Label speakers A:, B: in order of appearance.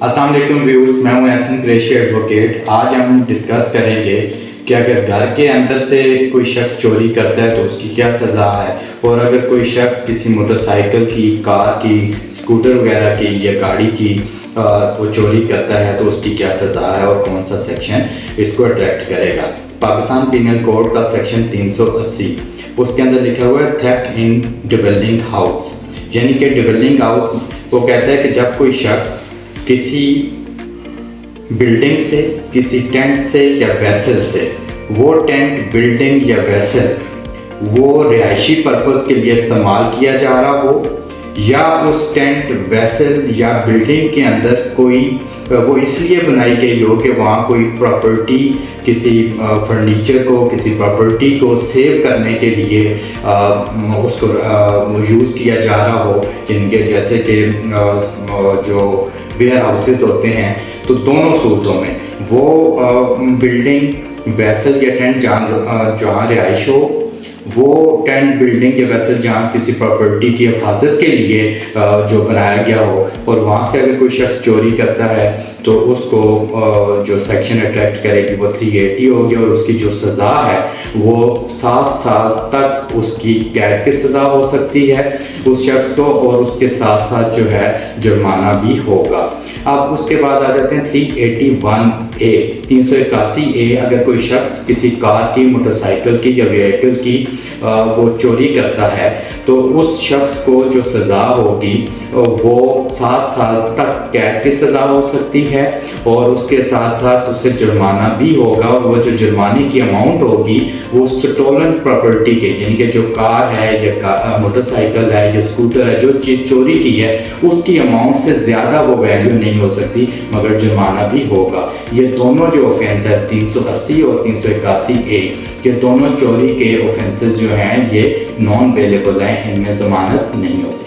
A: अस्सलाम वालेकुम व्यूअर्स, मैं हूं एहसन कुरैशी एडवोकेट। आज हम डिस्कस करेंगे कि अगर घर के अंदर से कोई शख्स चोरी करता है तो उसकी क्या सज़ा है, और अगर कोई शख्स किसी मोटरसाइकिल की, कार की, स्कूटर वगैरह की या गाड़ी की वो चोरी करता है तो उसकी क्या सज़ा है और कौन सा सेक्शन इसको अट्रैक्ट करेगा। पाकिस्तान पीनल कोड का सेक्शन 380 उसके अंदर लिखा हुआ है थेफ्ट इन डिवेलिंग हाउस, यानी कि डिवेलिंग हाउस वो कहता है कि जब कोई शख्स किसी बिल्डिंग से, किसी टेंट से या वेसल से, वो टेंट, बिल्डिंग या वेसल वो रिहायशी पर्पज़ के लिए इस्तेमाल किया जा रहा हो, या उस टेंट, वेसल या बिल्डिंग के अंदर कोई वो इसलिए बनाई गई हो कि वहाँ कोई प्रॉपर्टी, किसी फर्नीचर को, किसी प्रॉपर्टी को सेव करने के लिए उसको यूज़ किया जा रहा हो, जिनके जैसे कि जो वेयर हाउसेस होते हैं। तो दोनों सूरतों में वो बिल्डिंग, वेसल या टेंट जहाँ रिहाइश हो, वो टेंट, बिल्डिंग या वेसल जहाँ किसी प्रॉपर्टी की हिफाजत के लिए जो बनाया गया हो, और वहाँ से अगर कोई शख्स चोरी करता है तो उसको जो सेक्शन अट्रैक्ट करेगी वो 380 होगी, और उसकी जो सज़ा है वो 7 साल तक उसकी कैद की सज़ा हो सकती है उस शख्स को, और उसके साथ साथ जो है जुर्माना भी होगा। अब उसके बाद आ जाते हैं 381A, 381A। अगर कोई शख्स किसी कार की, मोटरसाइकिल की या व्हीकल की वो चोरी करता है तो उस शख्स को जो सज़ा होगी वो 7 साल तक कैद की सज़ा हो सकती है, और उसके साथ साथ उसे जुर्माना भी होगा, और वो जो जुर्माने की अमाउंट होगी वो स्टोलन प्रॉपर्टी के, यानी कि जो कार है या मोटरसाइकिल है या स्कूटर है, जो चीज़ चोरी की है उसकी अमाउंट से ज़्यादा वो वैल्यू नहीं हो सकती, मगर जुर्माना भी होगा। ये दोनों जो ऑफेंस है 380 और 381A, ये दोनों चोरी के ऑफेंसेस जो हैं ये नॉन अवेलेबल हैं, इनमें ज़मानत नहीं होती।